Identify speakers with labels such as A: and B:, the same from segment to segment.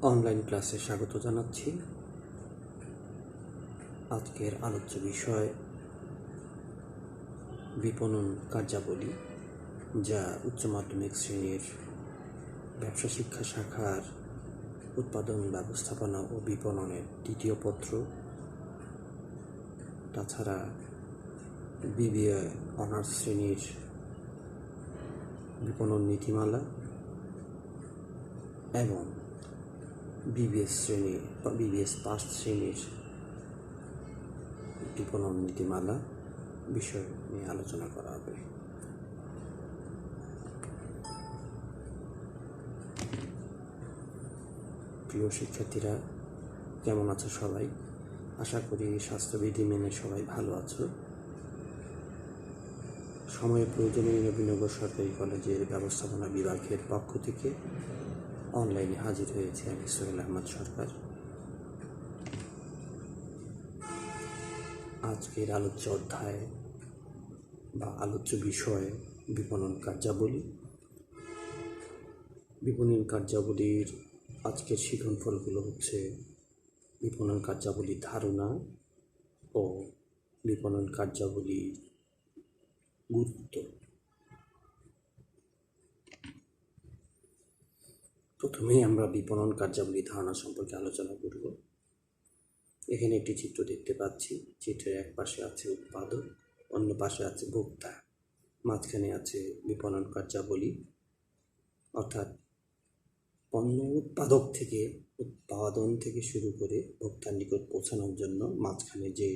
A: Online ক্লাসে স্বাগত জানাচ্ছি। আজকের আলোচ্য বিষয় বিপণন কার্যাবলী, যা উচ্চ মাধ্যমিক শ্রেণীর ব্যবসা শিক্ষা শাখার উৎপাদন ব্যবস্থাপনা ও বিপণনের দ্বিতীয় পত্র, তাছাড়া বিবিএ অনার্স শ্রেণীর বিপণন নীতিমালা এবং বিবিএস পাস শ্রেণীর বিপণন নীতিমালা বিষয় নিয়ে আলোচনা করা হবে। প্রিয় শিক্ষার্থীরা, কেমন আছো সবাই? আশা করি স্বাস্থ্যবিধি মেনে সবাই ভালো আছো। সময়ের প্রয়োজনে নবীনগর সরকারি কলেজের ব্যবস্থাপনা বিভাগের পক্ষ থেকে অনলাইনে হাজির হয়েছে আমি সোহেল আহমদ সরকার। আজকের আলোচ্য অধ্যায় বা আলোচ্য বিষয় বিপণন কার্যাবলী। বিপণন কার্যাবলীর আজকের শিক্ষণফলগুলো হচ্ছে বিপণন কার্যাবলীর ধারণা ও বিপণন কার্যাবলীর গুরুত্ব। প্রথমেই আমরা বিপণন কার্যাবলী ধারণা সম্পর্কে আলোচনা করব। এখানে একটি চিত্র দেখতে পাচ্ছি। চিত্রের এক পাশে আছে উৎপাদক, অন্য পাশে আছে ভোক্তা, মাঝখানে আছে বিপণন কার্যাবলী, অর্থাৎ পণ্য উৎপাদন থেকে শুরু করে ভোক্তার নিকট পৌঁছানোর জন্য মাঝখানে যে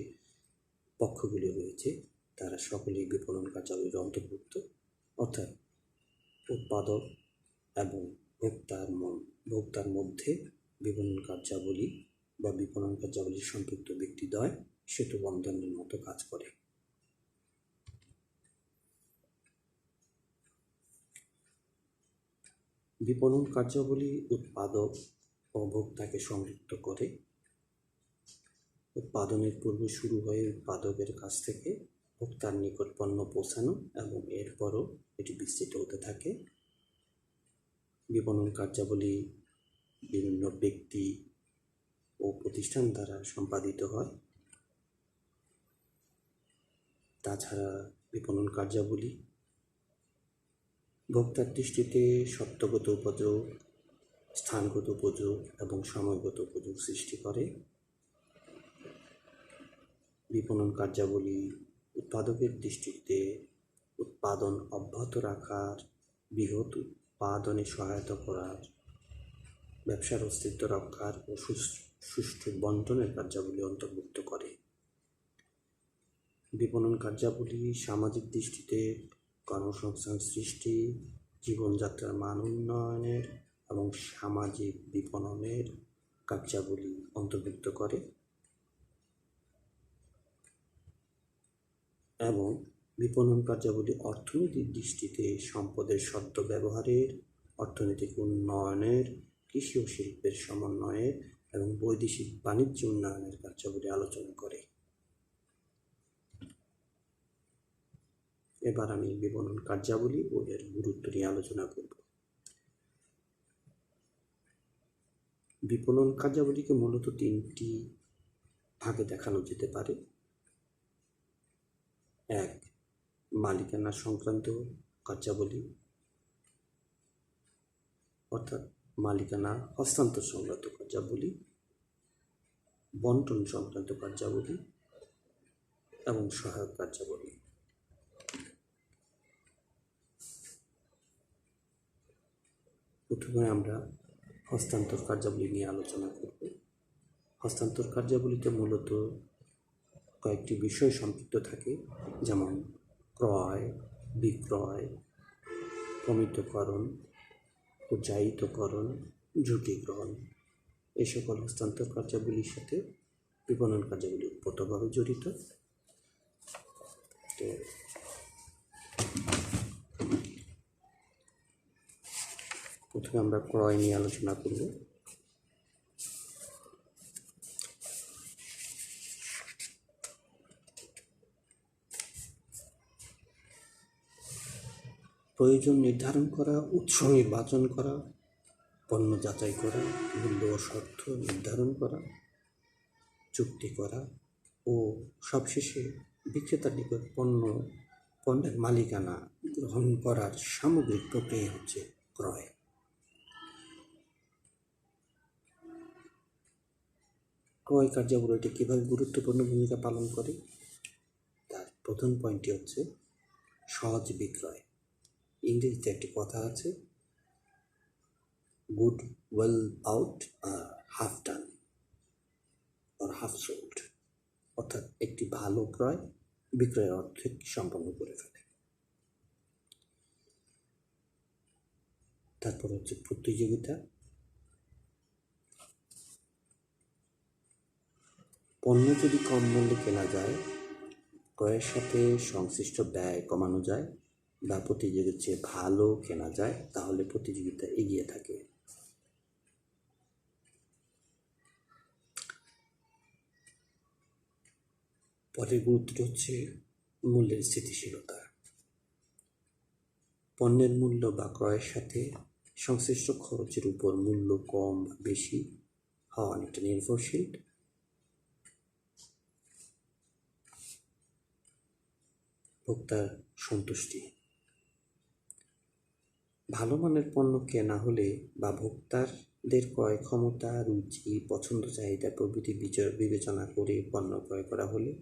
A: পক্ষগুলি রয়েছে তারা সকলেই বিপণন কার্যাবলীর অন্তর্ভুক্ত। অর্থাৎ উৎপাদক এবং ভোক্তার মধ্যে বিপণন কার্যাবলী বা বিপণন কার্যাবলীর সম্পৃক্ত ব্যক্তিদ্বয় সেতু বন্ধনের মতো কাজ করে। বিপণন কার্যাবলী উৎপাদক ও ভোক্তাকে সংযুক্ত করে। উৎপাদনের পূর্বে শুরু হয়ে উৎপাদকের কাছ থেকে ভোক্তার নিকট পণ্য পৌঁছানো এবং এরপরও এটি বিস্তৃত হতে থাকে। বিপণন কার্যাবলী বিভিন্ন ব্যক্তি ও প্রতিষ্ঠান দ্বারা সম্পাদিত হয়। তাছাড়া বিপণন কার্যাবলী ভোক্তার দৃষ্টিতে সত্যগত উপযোগ, স্থানগত উপযোগ এবং সময়গত উপযোগ সৃষ্টি করে। বিপণন কার্যাবলী উৎপাদকের দৃষ্টিতে উৎপাদন অব্যাহত রাখার, বৃহৎ উৎপাদনে সহায়তা করার, ব্যবসার অস্তিত্ব রক্ষার ও সুষ্ঠু বন্টনের কার্যাবলী অন্তর্ভুক্ত করে। বিপণন কার্যাবলী সামাজিক দৃষ্টিতে কর্মসংস্থান সৃষ্টি, জীবনযাত্রার মান উন্নয়নের এবং সামাজিক বিপণনের কার্যাবলী অন্তর্ভুক্ত করে এবং বিপণন কার্যাবলী অর্থনৈতিক দৃষ্টিতে সম্পদের সদ্য ব্যবহারের, অর্থনৈতিক উন্নয়নের, কৃষি ও শিল্পের সমন্বয়ের এবং বৈদেশিক বাণিজ্য উন্নয়নের কার্যাবলী আলোচনা করে। এবার আমি বিপণন কার্যাবলী ও এর গুরুত্ব নিয়ে আলোচনা করব। বিপণন কার্যাবলীকে মূলত তিনটি ভাগে দেখানো যেতে পারে। এক, মালিকানা সংক্রান্ত কার্যাবলী, অর্থাৎ মালিকানা হস্তান্তর সংক্রান্ত কার্যাবলী, বন্টন সংক্রান্ত কার্যাবলী এবং সহায়ক কার্যাবলী। প্রথমে আমরা হস্তান্তর কার্যাবলী নিয়ে আলোচনা করব। হস্তান্তর কার্যাবলীতে মূলত কয়েকটি বিষয় সম্পৃক্ত থাকে, যেমন ক্রয়, বিক্রয়, প্রমিতকরণ, জায়িতকরণ, ঝুঁকি গ্রহণ। এই সকল হস্তান্তর কার্যাবলীর সাথে বিপণন কার্যাবলী ওতপ্রোতভাবে জড়িত। তো প্রথমে আমরা ক্রয় নিয়ে আলোচনা করব। প্রয়োজন নির্ধারণ করা, উৎস নির্বাচন করা, পণ্য যাচাই করা, মূল্য ও শর্ত নির্ধারণ করা, চুক্তি করা ও সবশেষে বিক্রেতার নিকট পণ্যের মালিকানা গ্রহণ করার সামগ্রিক প্রক্রিয়া হচ্ছে ক্রয়। ক্রয় কার্যাবলীটি কীভাবে গুরুত্বপূর্ণ ভূমিকা পালন করে? তার প্রথম পয়েন্টটি হচ্ছে সহজ বিক্রয়। ইংরেজিতে একটি কথা আছে, good well out half done or half sold, অর্থাৎ একটি ভালো ক্রয় বিক্রয়ের অর্ধেক সম্পন্ন করে ফেলে। তারপর হচ্ছে প্রতিযোগিতা। পণ্য যদি কম মূল্যে কেনা যায়, ক্রয়ের সাথে সংশ্লিষ্ট ব্যয় কমানো যায় বা প্রতিযোগীর চেয়ে ভালো কেনা যায়, তাহলে প্রতিযোগিতা এগিয়ে থাকে। পরের গুরুত্বটি হচ্ছে মূল্যের স্থিতিশীলতা। পণ্যের মূল্য বা ক্রয়ের সাথে সংশ্লিষ্ট খরচের উপর মূল্য কম বা বেশি হওয়া অনেকটা নির্ভরশীল। ভোক্তার সন্তুষ্টি। ভালো মানের পণ্য কেনা হলে বা ভোক্তাদের ক্রয় ক্ষমতা, রুচি, পছন্দ, চাহিদা প্রভৃতি বিবেচনা করে পণ্য ক্রয় করা হলে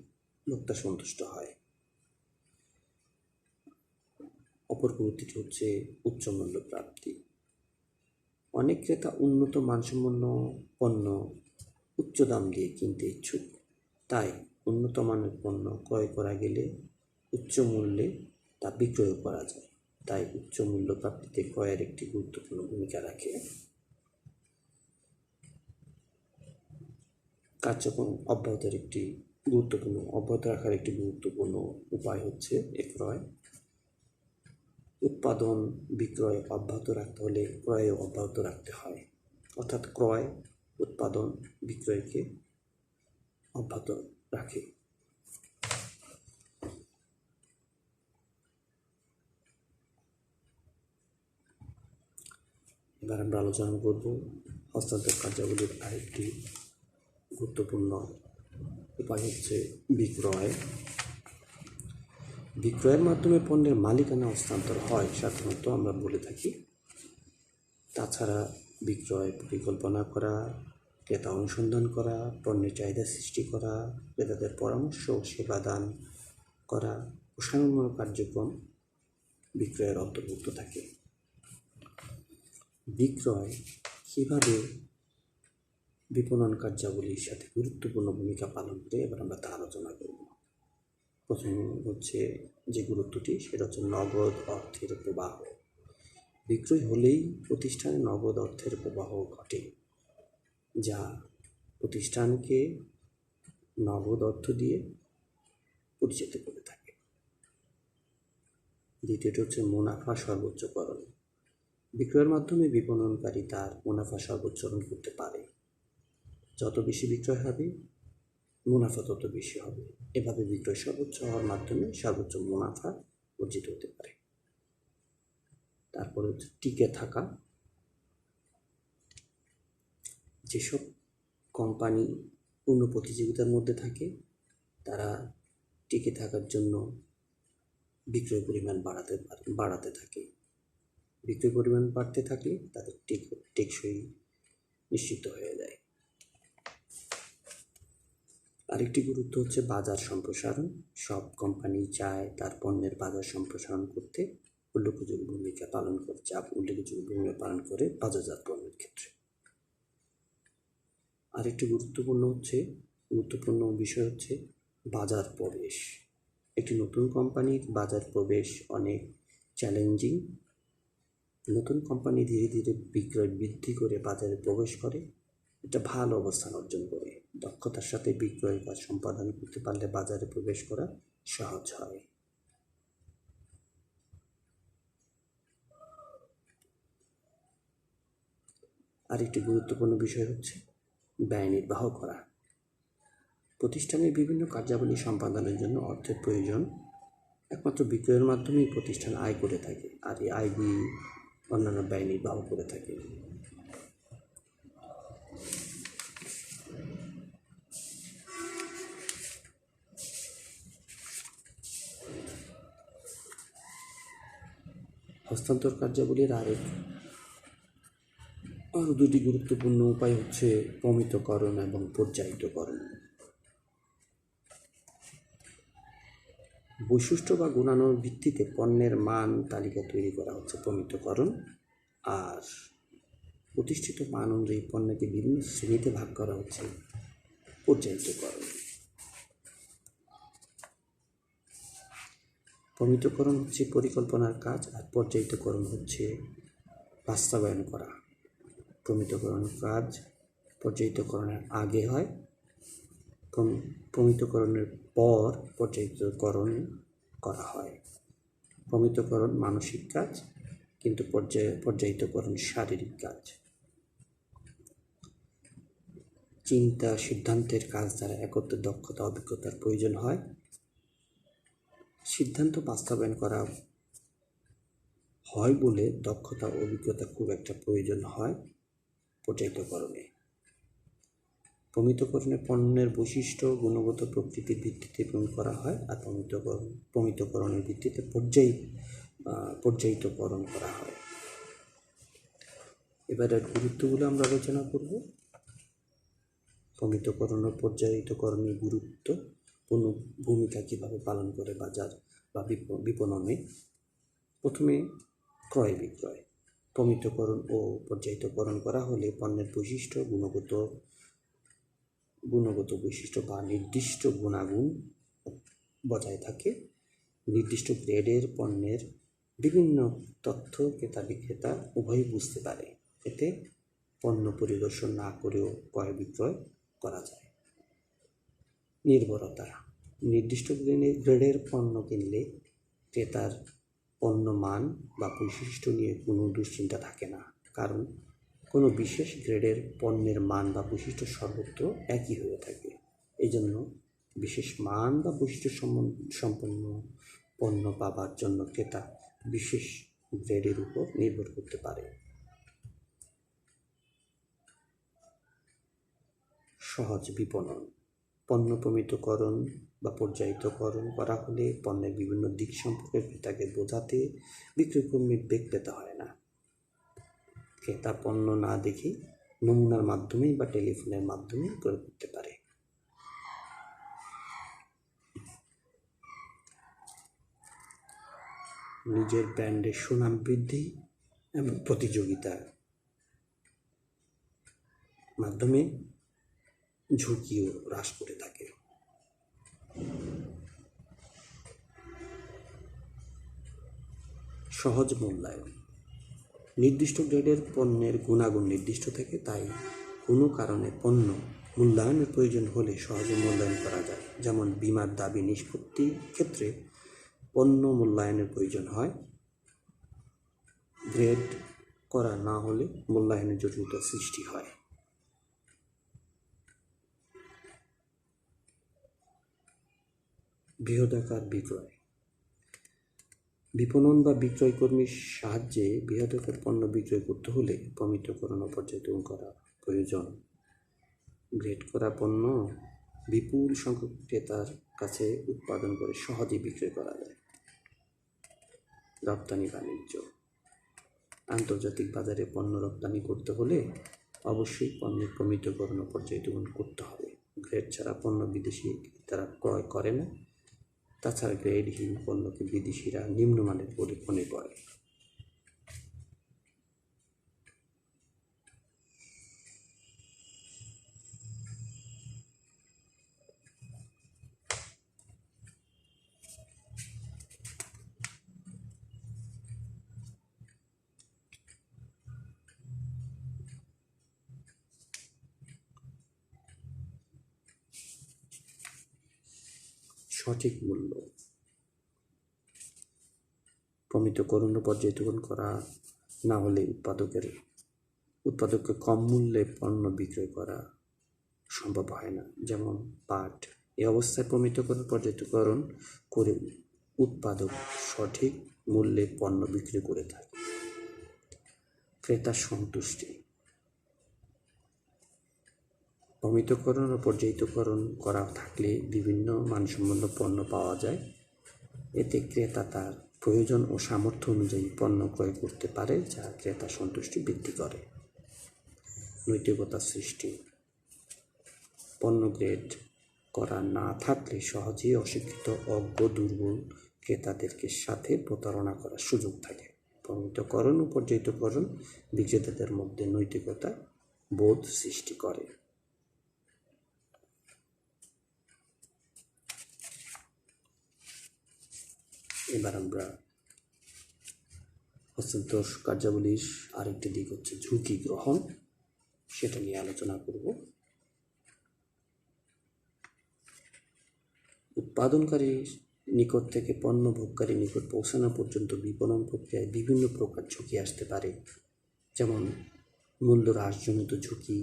A: ভোক্তা সন্তুষ্ট হয়। অপর গুরুত্বটি হচ্ছে উচ্চ মূল্য প্রাপ্তি। অনেক ক্রেতা উন্নত মানসম্পন্ন পণ্য উচ্চ দাম দিয়ে কিনতে ইচ্ছুক, তাই উন্নত মানের পণ্য ক্রয় করা গেলে উচ্চ মূল্যে তা বিক্রয় করা যায়। তাই উচ্চ মূল্য প্রাপ্তিতে ক্রয়ের একটি গুরুত্বপূর্ণ ভূমিকা রাখে। কার্যক্রম অব্যাহত রাখার একটি গুরুত্বপূর্ণ উপায় হচ্ছে ক্রয়। উৎপাদন বিক্রয় অব্যাহত রাখতে হলে ক্রয়ও অব্যাহত রাখতে হয়, অর্থাৎ ক্রয় উৎপাদন বিক্রয়কে অব্যাহত রাখে। এবার আমরা আলোচনা করব হস্তান্তর কার্যাবলীর আরেকটি গুরুত্বপূর্ণ উপায় হচ্ছে বিক্রয়। বিক্রয়ের মাধ্যমে পণ্যের মালিকানা হস্তান্তর হয় সাধারণত আমরা বলে থাকি। তাছাড়া বিক্রয় পরিকল্পনা করা, ক্রেতা অনুসন্ধান করা, পণ্যের চাহিদা সৃষ্টি করা, ক্রেতাদের পরামর্শ ও সেবা দান করা ও সামগ্রিক কার্যক্রম বিক্রয়ের অন্তর্ভুক্ত থাকে। বিক্রয় কীভাবে বিপণন কার্যাবলীর সাথে গুরুত্বপূর্ণ ভূমিকা পালন করে, এবার আমরা তা আলোচনা করব। প্রথম হচ্ছে যে গুরুত্বটি, সেটা হচ্ছে নগদ অর্থের প্রবাহ। বিক্রয় হলেই প্রতিষ্ঠানে নগদ অর্থের প্রবাহ ঘটে, যা প্রতিষ্ঠানকে নগদ অর্থ দিয়ে পরিচালিত করে থাকে। দ্বিতীয়টি হচ্ছে মুনাফা সর্বোচ্চকরণ। বিক্রয়ের মাধ্যমে বিপণনকারী তার মুনাফা সর্বোচ্চকরণ করতে পারে। যত বেশি বিক্রয় হবে, মুনাফা তত বেশি হবে। এভাবে বিক্রয় সর্বোচ্চ হওয়ার মাধ্যমে সর্বোচ্চ মুনাফা অর্জিত হতে পারে। তারপরে হচ্ছে টিকে থাকা। যেসব কোম্পানি পূর্ণ প্রতিযোগিতার মধ্যে থাকে, তারা টিকে থাকার জন্য বিক্রয় পরিমাণ বাড়াতে থাকে। বিক্রয় পরিমাণ বাড়তে থাকলে তাদের টেকসই নিশ্চিত হয়ে যায়। আরেকটি গুরুত্ব হচ্ছে বাজার সম্প্রসারণ। সব কোম্পানি চায় তার পণ্যের বাজার সম্প্রসারণ করতে উল্লেখযোগ্য ভূমিকা পালন করে বাজারজাত পণ্যের ক্ষেত্রে। আরেকটি গুরুত্বপূর্ণ বিষয় হচ্ছে বাজার প্রবেশ। একটি নতুন কোম্পানির বাজার প্রবেশ অনেক চ্যালেঞ্জিং। নতুন কোম্পানি ধীরে ধীরে বিক্রয় বৃদ্ধি করে বাজারে প্রবেশ করে, এটা ভালো অবস্থান অর্জন করে। দক্ষতার সাথে বিক্রয়ের কাজ সম্পাদন করতে পারলে বাজারে প্রবেশ করা সহজ হয়। আরেকটি গুরুত্বপূর্ণ বিষয় হচ্ছে ব্যয় নির্বাহ করা। প্রতিষ্ঠানের বিভিন্ন কার্যাবলী সম্পাদনের জন্য অর্থের প্রয়োজন। একমাত্র বিক্রয়ের মাধ্যমেই প্রতিষ্ঠান আয় করে থাকে, আর এই আয় দিয়ে অন্যান্য ব্যয় নির্বাহ করে থাকে। হস্তান্তর কার্যাবলীর আরও দুটি গুরুত্বপূর্ণ উপায় হচ্ছে প্রমিতকরণ এবং পর্যায়িতকরণ। বৈশিষ্ট্য বা গুণাগুণের ভিত্তিতে পণ্যের মান তালিকা তৈরি করা হচ্ছে প্রমিতকরণ, আর প্রতিষ্ঠিত মান অনুযায়ী পণ্যকে বিভিন্ন শ্রেণীতে ভাগ করা হচ্ছে পর্যায়িতকরণ। প্রমিতকরণ হচ্ছে পরিকল্পনার কাজ, আর পর্যায়িতকরণ হচ্ছে বাস্তবায়ন করা। প্রমিতকরণ কাজ পর্যায়িতকরণের আগে হয়, প্রমিতকরণের পর পর্যায়িতকরণ করা হয়। প্রমিতকরণ মানসিক কাজ, কিন্তু পর্যায়িতকরণ শারীরিক কাজ। চিন্তা সিদ্ধান্তের কাজ দ্বারা একত্রে দক্ষতা অভিজ্ঞতার প্রয়োজন হয়। সিদ্ধান্ত বাস্তবায়ন করা হয় বলে দক্ষতা অভিজ্ঞতা খুব একটা প্রয়োজন হয় পর্যায়িতকরণে। প্রমিতকরণে পণ্যের বৈশিষ্ট্য গুণগত প্রকৃতির ভিত্তিতে প্রয়োগ করা হয়, আর প্রমিতকরণের ভিত্তিতে পর্যায়িতকরণ করা হয়। এবার এর গুরুত্বগুলো আমরা আলোচনা করব। প্রমিতকরণ ও পর্যায়িতকরণের গুরুত্বপূর্ণ ভূমিকা কীভাবে পালন করে বাজার বা বিপণনে। প্রথমে ক্রয় বিক্রয়। প্রমিতকরণ ও পর্যায়িতকরণ করা হলে পণ্যের বৈশিষ্ট্য গুণগত বৈশিষ্ট্য বা নির্দিষ্ট গুণাগুণ বজায় থাকে। নির্দিষ্ট গ্রেডের পণ্যের বিভিন্ন তথ্য ক্রেতা বিক্রেতা উভয়ই বুঝতে পারে। এতে পণ্য পরিদর্শন না করেও ক্রয় বিক্রয় করা যায়। নির্ভরতা। নির্দিষ্ট গ্রেডের পণ্য কিনলে ক্রেতার পণ্য মান বা বৈশিষ্ট্য নিয়ে কোনো দুশ্চিন্তা থাকে না, কারণ কোনো বিশেষ গ্রেডের পণ্যের মান বা বৈশিষ্ট্য সর্বত্র একই হয়ে থাকে। এই জন্য বিশেষ মান বা বৈশিষ্ট্য সম্পন্ন পণ্য পাবার জন্য ক্রেতা বিশেষ গ্রেডের উপর নির্ভর করতে পারে। সহজ বিপণন। পণ্য প্রমিতকরণ বা পর্যায়িতকরণ করা হলে পণ্যের বিভিন্ন দিক সম্পর্কে ক্রেতাকে বোঝাতে বিক্রয়কর্মীর বেগ পেতে হয় না। ক্রেতা পণ্য না দেখে নমুনার মাধ্যমে বা টেলিফোনের মাধ্যমে ক্রয় করতে পারে। নিজের ব্র্যান্ডের সুনাম বৃদ্ধি এবং প্রতিযোগিতার মাধ্যমে ঝুঁকিও হ্রাস করে থাকে। সহজ মূল্যায়ন। নির্দিষ্ট গ্রেডের পণ্যের গুণাগুণ নির্দিষ্ট থাকে, তাই কোনো কারণে পণ্য মূল্যায়নের প্রয়োজন হলে সহজে মূল্যায়ন করা যায়। যেমন বীমার দাবি নিষ্পত্তির ক্ষেত্রে পণ্য মূল্যায়নের প্রয়োজন হয়। গ্রেড করা না হলে মূল্যায়নের জটিলতা সৃষ্টি হয়। বৃহদাকার বিক্রয়। বিপণন বা বিক্রয় কর্মীর সাহায্যে বৃহদাকার পণ্য বিক্রয় করতে হলে প্রমিতকরণ ও পর্যায়িতকরণ করা প্রয়োজন। গ্রেড করা পণ্য বিপুল সংখ্যক ক্রেতার কাছে উৎপাদন করে সহজেই বিক্রয় করা যায়। রপ্তানি বাণিজ্য। আন্তর্জাতিক বাজারে পণ্য রপ্তানি করতে হলে অবশ্যই পণ্যের প্রমিতকরণ ও পর্যায়িতকরণ করতে হবে। গ্রেড ছাড়া পণ্য বিদেশি তারা ক্রয় করে না। তাছাড়া গ্রেডহীন পণ্যকে বিদেশিরা নিম্নমানের বলে মনে করে। সঠিক মূল্য। প্রমিতকরণ ও পর্যায়িতকরণ করা না হলে উৎপাদককে কম মূল্যে পণ্য বিক্রয় করা সম্ভব হয় না। যেমন পাট। এই অবস্থায় প্রমিতকরণ পর্যায়িতকরণ করে উৎপাদক সঠিক মূল্যে পণ্য বিক্রি করে থাকে। ক্রেতার সন্তুষ্টি। প্রমিতকরণ ও পর্যায়িতকরণ করা থাকলে বিভিন্ন মানসম্পন্ন পণ্য পাওয়া যায়। এতে ক্রেতা তার প্রয়োজন ও সামর্থ্য অনুযায়ী পণ্য ক্রয় করতে পারে, যা ক্রেতা সন্তুষ্টি বৃদ্ধি করে। নৈতিকতা সৃষ্টি। পণ্য গ্রেড করা না থাকলে সহজেই অশিক্ষিত, অজ্ঞ, দুর্বল ক্রেতাদেরকে সাথে প্রতারণা করার সুযোগ থাকে। প্রমিতকরণ ও পর্যায়িতকরণ বিক্রেতাদের মধ্যে নৈতিকতা বোধ সৃষ্টি করে। এবার আমরা হস্তান্তর কার্যাবলীর আরেকটি দিক হচ্ছে ঝুঁকি গ্রহণ, সেটা নিয়ে আলোচনা করব। উৎপাদনকারীর নিকট থেকে পণ্য ভোগকারীর নিকট পৌঁছানো পর্যন্ত বিপণন প্রক্রিয়ায় বিভিন্ন প্রকার ঝুঁকি আসতে পারে, যেমন মূল্য হ্রাসজনিত ঝুঁকি,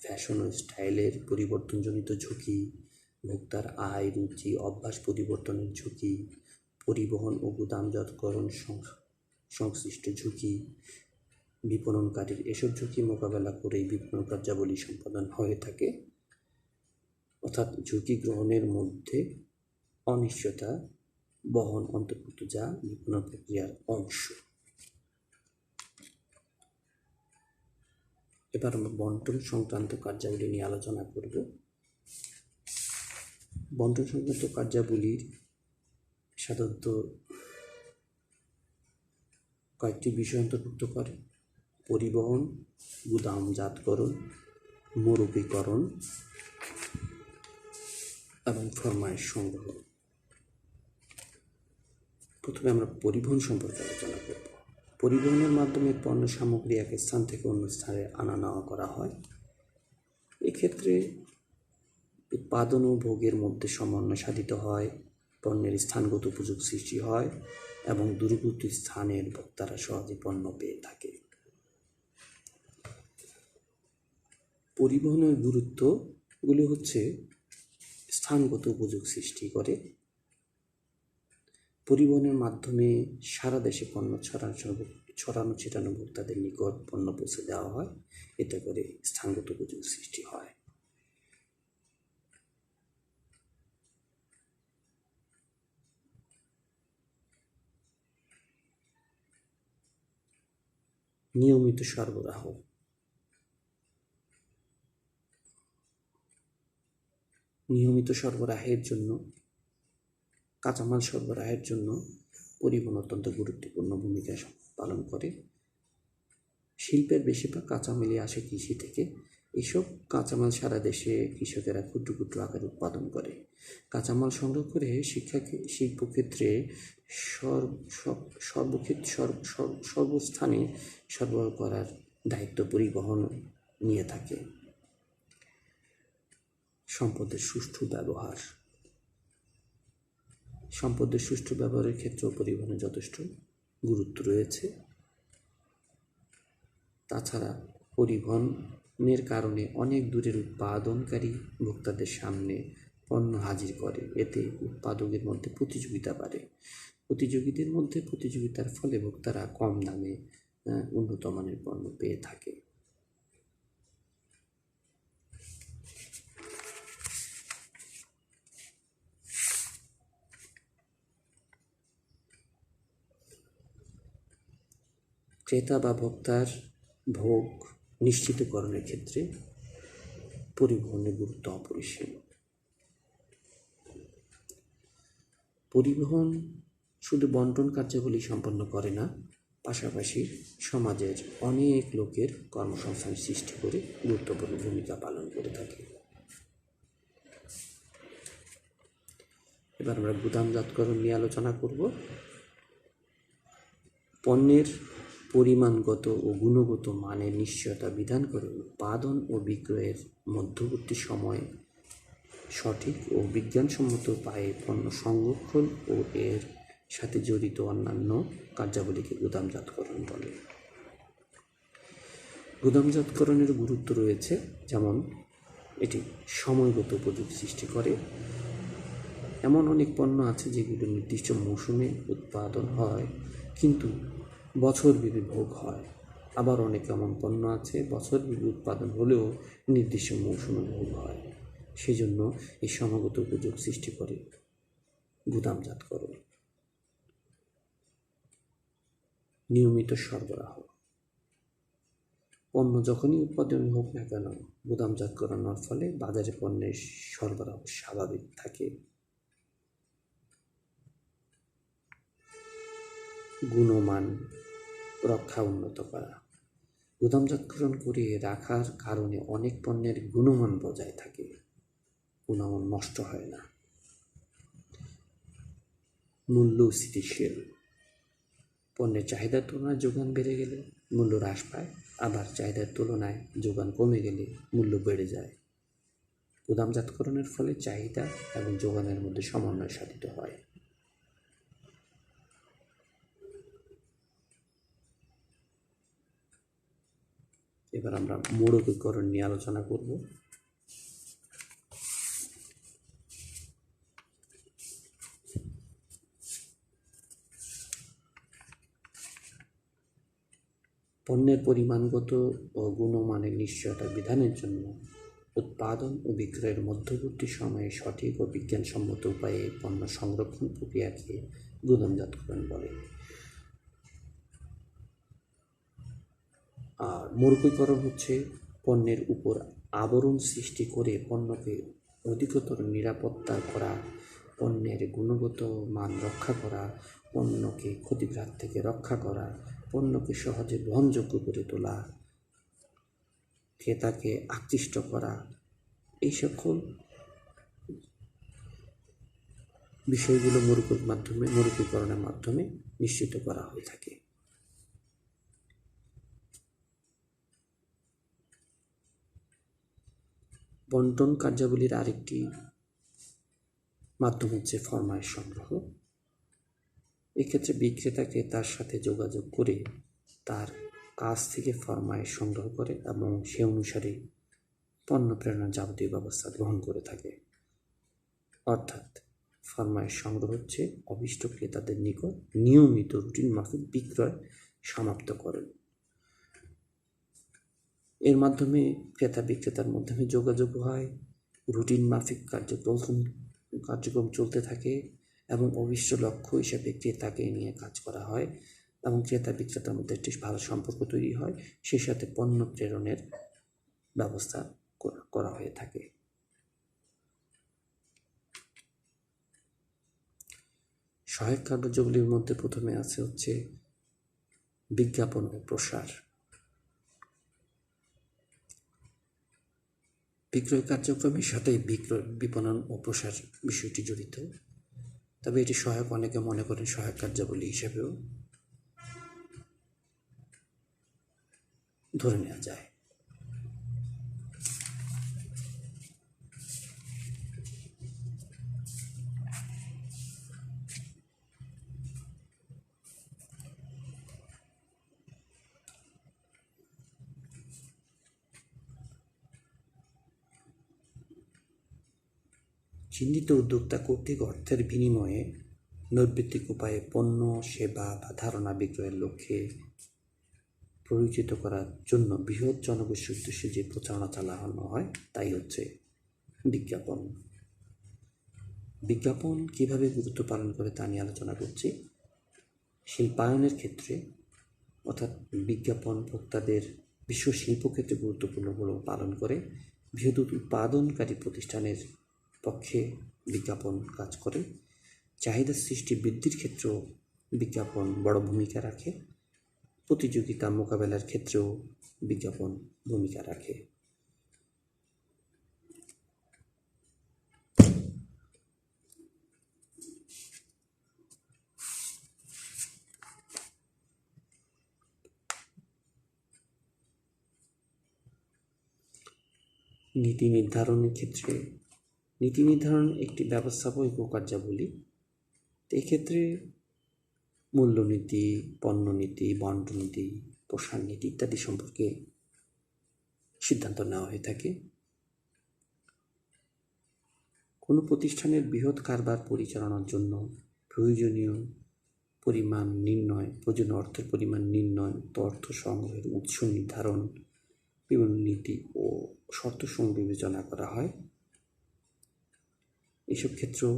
A: ফ্যাশন ও স্টাইলের পরিবর্তনজনিত ঝুঁকি, ভোক্তার আয়, রুচি, অভ্যাস পরিবর্তনের ঝুঁকি, পরিবহন ও গুদামজাতকরণ সংশ্লিষ্ট ঝুঁকি। বিপণনকারীর এসব ঝুঁকি মোকাবেলা করেই বিপণন কার্যাবলী সম্পাদন হয়ে থাকে। অর্থাৎ ঝুঁকি গ্রহণের মধ্যে অনিশ্চয়তা বহন অন্তর্ভুক্ত, যা বিপণন প্রক্রিয়ার অংশ। এবার আমরা বন্টন সংক্রান্ত কার্যাবলী নিয়ে আলোচনা করব। বন্টন সংক্রান্ত কার্যাবলীর সাধারণত কয়েকটি বিষয় অন্তর্ভুক্ত করে: পরিবহন, গুদামজাতকরণ, মরুকরণ এবং ফরমায়েশ সংগ্রহ। প্রথমে আমরা পরিবহন সম্পর্কে আলোচনা করব। পরিবহনের মাধ্যমে পণ্য সামগ্রী এক স্থান থেকে অন্য স্থানে আনা নেওয়া করা হয়। এক্ষেত্রে উৎপাদন ও ভোগের মধ্যে সমন্বয় সাধিত হয়, পণ্যের স্থানগত উপযোগ সৃষ্টি হয় এবং দূরবর্তী স্থানের ভোক্তারা সহজে পণ্য পেয়ে থাকে। পরিবহনের গুরুত্বগুলি হচ্ছে: স্থানগত উপযোগ সৃষ্টি করে, পরিবহনের মাধ্যমে সারা দেশে পণ্য ছড়ানো ছিটানো ভোক্তাদের নিকট পণ্য পৌঁছে দেওয়া হয়, এতে করে স্থানগত উপযোগ সৃষ্টি হয়। নিয়মিত সরবরাহ। নিয়মিত সরবরাহের জন্য, কাঁচামাল সরবরাহের জন্য পরিবহন অত্যন্ত গুরুত্বপূর্ণ ভূমিকা পালন করে। শিল্পের বেশিরভাগ কাঁচামালই আসে কৃষি থেকে। এসব কাঁচামাল সারা দেশে কৃষকেরা ক্ষুদ্র ক্ষুদ্র আকারে উৎপাদন করে। কাঁচামাল সংগ্রহ করে শিল্পক্ষেত্রে সর্বস্থানে সরবরাহ করার দায়িত্ব পরিবহন নিয়ে থাকে। সম্পদের সুষ্ঠু ব্যবহার। সম্পদের সুষ্ঠু ব্যবহারের ক্ষেত্রেও পরিবহনের যথেষ্ট গুরুত্ব রয়েছে। তাছাড়া পরিবহনের কারণে অনেক দূরের উৎপাদনকারী ভোক্তাদের সামনে পণ্য হাজির করে, এতে উৎপাদকের মধ্যে প্রতিযোগিতা বাড়ে। প্রতিযোগিতার ফলে ভোক্তারা কম দামে উন্নত মানের পণ্য পেয়ে থাকে। ক্রেতা বা ভোক্তার ভোগ নিশ্চিতকরণের ক্ষেত্রে পরিবহনের গুরুত্ব অপরিসীম। পরিবহন শুধু বন্টন কার্যাবলী সম্পন্ন করে না, পাশাপাশি সমাজের অনেক লোকের কর্মসংস্থান সৃষ্টি করে গুরুত্বপূর্ণ ভূমিকা পালন করে থাকে। এবার আমরা গুদামজাতকরণ নিয়ে আলোচনা করব। পণ্যের পরিমাণগত ও গুণগত মানের নিশ্চয়তা বিধান করে উৎপাদন ও বিক্রয়ের মধ্যবর্তী সময়ে সঠিক ও বিজ্ঞানসম্মত উপায়ে পণ্য সংরক্ষণ ও এর সাথে জড়িত অন্যান্য কার্যাবলীকে গুদামজাতকরণ বলে। গুদামজাতকরণের গুরুত্ব রয়েছে, যেমন এটি সময়গত উপযোগ সৃষ্টি করে। এমন অনেক পণ্য আছে যেগুলো নির্দিষ্ট মৌসুমে উৎপাদন হয় কিন্তু বছরব্যাপী ভোগ হয়। আবার অনেক এমন পণ্য আছে বছরব্যাপী উৎপাদন হলেও নির্দিষ্ট মৌসুমে ভোগ হয়। সেজন্য এই সময়গত উপযোগ সৃষ্টি করে গুদামজাতকরণ। নিয়মিত সরবরাহ। পণ্য যখনই উৎপাদন হোক না কেন, গুদামজাতকরণের ফলে বাজারে পণ্যের সরবরাহ স্বাভাবিক থাকে। গুণমান রক্ষা উন্নত করা। গুদামজাতকরণ করে রাখার কারণে অনেক পণ্যের গুণমান বজায় থাকে, গুণমান নষ্ট হয় না। মূল্য স্থিতিশীল। পণ্যের চাহিদার তুলনায় যোগান বেড়ে গেলে মূল্য হ্রাস পায়, আবার চাহিদার তুলনায় যোগান কমে গেলে মূল্য বেড়ে যায়। গুদামজাতকরণের ফলে চাহিদা এবং যোগানের মধ্যে সমন্বয় সাধিত হয়। এবার আমরা মোড়কীকরণ নিয়ে আলোচনা করব। পণ্যের পরিমাণগত ও গুণমানের নিশ্চয়তা বিধানের জন্য উৎপাদন ও বিক্রয়ের মধ্যবর্তী সময়ে সঠিক ও বিজ্ঞানসম্মত উপায়ে পণ্য সংরক্ষণ প্রক্রিয়াকে গুদামজাতকরণ বলে। আর মোড়কীকরণ হচ্ছে পণ্যের উপর আবরণ সৃষ্টি করে পণ্যকে অধিকতর নিরাপত্তা করা, পণ্যের গুণগত মান রক্ষা করা, পণ্যকে ক্ষতিগ্রাস থেকে রক্ষা করা, পণ্যকে সহজে বহনযোগ্য করে তোলা, ক্রেতাকে আকৃষ্ট করা, এই সকল বিষয়গুলো মোড়কীকরণের মাধ্যমে নিশ্চিত করা হয়ে থাকে। বন্টন কার্যাবলীর আরেকটি মাধ্যম হচ্ছে ফরমায়েশ সংগ্রহ। এক্ষেত্রে বিক্রেতা ক্রেতার সাথে যোগাযোগ করে তার কাছ থেকে ফরমায়েশ সংগ্রহ করে এবং সে অনুসারে পণ্য প্রেরণার যাবতীয় ব্যবস্থা গ্রহণ করে থাকে। অর্থাৎ ফরমায়েশ সংগ্রহ হচ্ছে অভীষ্ট ক্রেতাদের নিকট নিয়মিত রুটিন মাফিক বিক্রয় সমাপ্ত করেন। এর মাধ্যমে ক্রেতা বিক্রেতার মাধ্যমে যোগাযোগ হয়, রুটিন মাফিক কার্যক্রম চলতে থাকে এবং অভীষ্ট লক্ষ্য হিসেবে ক্রেতাকে নিয়ে কাজ করা হয় এবং ক্রেতা বিক্রেতার মধ্যে একটি ভালো সম্পর্ক তৈরি হয়, সেই সাথে পণ্য প্রেরণের ব্যবস্থা করা হয়ে থাকে। সহায়ক কার্যগুলির মধ্যে প্রথমে আছে হচ্ছে বিজ্ঞাপন ও প্রসার। বিক্রয় কার্যক্রমের সাথে বিক্রয়, বিপণন ও প্রসার বিষয়টি জড়িত, তবে এটি সহায়ক, অনেকে মনে করেন সহায়ক কার্যাবলী হিসেবেও ধরে নেওয়া যায়। চিহ্নিত উদ্যোক্তা কর্তৃক অর্থের বিনিময়ে নৈর্ব্যক্তিক উপায়ে পণ্য, সেবা বা ধারণা বিক্রয়ের লক্ষ্যে পরিচিত করার জন্য বৃহৎ জনগোষ্ঠীর উদ্দেশ্যে যে প্রচারণা চালানো হয় তাই হচ্ছে বিজ্ঞাপন। বিজ্ঞাপন কীভাবে গুরুত্ব পালন করে তা নিয়ে আলোচনা করছি। শিল্পায়নের ক্ষেত্রে অর্থাৎ বিজ্ঞাপন ভোক্তাদের বিশ্ব শিল্পক্ষেত্রে গুরুত্বপূর্ণ ভূমিকা পালন করে। বৃহৎ উৎপাদনকারী প্রতিষ্ঠানের পক্ষে বিজ্ঞাপন কাজ করে। চাহিদা সৃষ্টি বৃদ্ধির ক্ষেত্রেও বিজ্ঞাপন বড় ভূমিকা রাখে। প্রতিযোগিতা মোকাবেলার ক্ষেত্রেও বিজ্ঞাপন ভূমিকা রাখে। নীতি নির্ধারণের ক্ষেত্রে নীতি নির্ধারণ একটি ব্যবস্থাপক কার্যাবলী। এক্ষেত্রে মূল্যনীতি, পণ্যনীতি, বন্টন নীতি, প্রসার নীতি ইত্যাদি সম্পর্কে সিদ্ধান্ত নেওয়া হয়ে থাকে। কোনো প্রতিষ্ঠানের বৃহৎ কারবার পরিচালনার জন্য প্রয়োজনীয় অর্থের পরিমাণ নির্ণয়, অর্থ সংগ্রহের উৎস নির্ধারণ, বিভিন্ন নীতি ও শর্তসমূহ বিবেচনা করা হয়। এসব ক্ষেত্রেও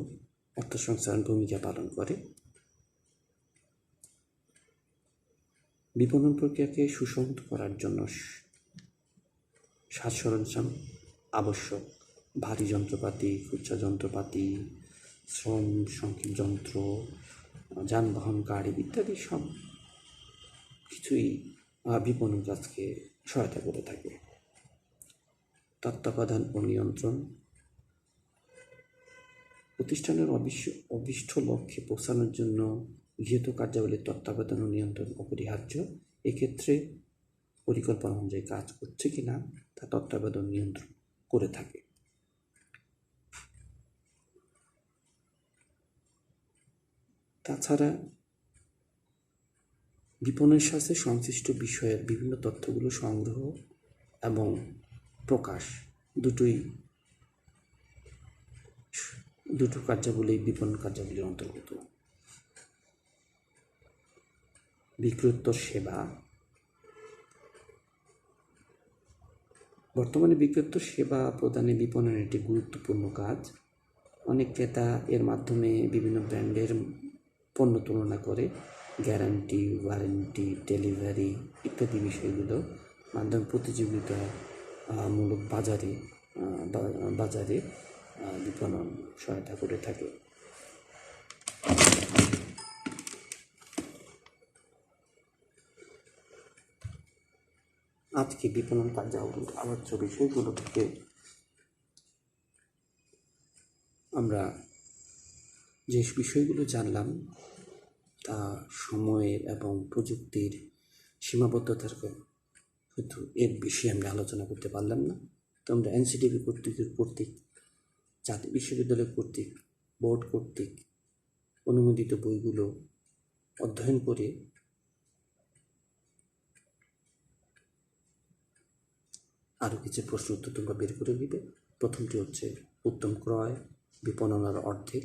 A: অর্থ সংস্থান ভূমিকা পালন করে। বিপণন প্রক্রিয়াকে সুসংহত করার জন্য সাজ সরঞ্জাম আবশ্যক। ভারী যন্ত্রপাতি, খুচরা যন্ত্রপাতি, শ্রম সংক্ষেপ যন্ত্র, যানবাহন, গাড়ি ইত্যাদি সব কিছুই বিপণন কাজকে সহায়তা করে থাকে। তত্ত্বাবধান ও নিয়ন্ত্রণ। প্রতিষ্ঠানের অভীষ্ট লক্ষ্যে পৌঁছানোর জন্য গৃহীত কার্যাবলীর তত্ত্বাবধান ও নিয়ন্ত্রণ অপরিহার্য। এক্ষেত্রে পরিকল্পনা অনুযায়ী কাজ করছে কিনা তা তত্ত্বাবধান নিয়ন্ত্রণ করে থাকে। তাছাড়া বিপণনের সাথে সংশ্লিষ্ট বিষয়ের বিভিন্ন তথ্যগুলো সংগ্রহ এবং প্রকাশ দুটো কার্যাবলী বিপণন কার্যাবলীর অন্তর্গত। বিক্রয়োত্তর সেবা। বর্তমানে বিক্রয়োত্তর সেবা প্রদানে বিপণনের একটি গুরুত্বপূর্ণ কাজ। অনেক ক্রেতা এর মাধ্যমে বিভিন্ন ব্র্যান্ডের পণ্য তুলনা করে গ্যারান্টি, ওয়ারেন্টি, ডেলিভারি ইত্যাদি বিষয়গুলো মাধ্যমে প্রতিযোগিতা মূলক বাজারে বিপণন সহায়তা করে থাকে। আজকে বিপণন কার্যাবলীর আলোচ্য বিষয়গুলো থেকে আমরা যে বিষয়গুলো জানলাম তা সময়ের এবং প্রযুক্তির সীমাবদ্ধতার কিন্তু এর বিষয়ে আমরা আলোচনা করতে পারলাম না। তো আমরা এনসিটিভি কর্তৃক জাতীয় বিশ্ববিদ্যালয় কর্তৃক বোর্ড কর্তৃক অনুমোদিত বইগুলো অধ্যয়ন করে আরও কিছু প্রশ্ন উত্তর তোমরা বের করে নিবে। প্রথমটি হচ্ছে উত্তম ক্রয় বিপণনের অর্ধেক,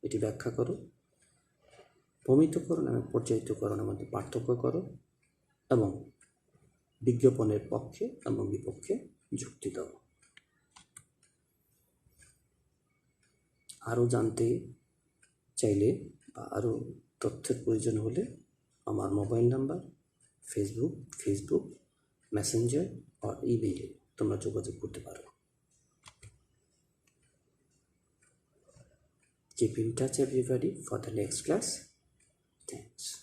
A: এটি ব্যাখ্যা করো। প্রমিতকরণ এবং পর্যায়িতকরণের মধ্যে পার্থক্য করো এবং বিজ্ঞাপনের পক্ষে এবং বিপক্ষে যুক্তি দাও। আরও জানতে চাইলে বা আরও তথ্যের প্রয়োজন হলে আমার মোবাইল নাম্বার, ফেসবুক মেসেঞ্জার আর ইমেইলে তোমরা যোগাযোগ করতে পারো। Keep in touch everybody for the next class. Thanks.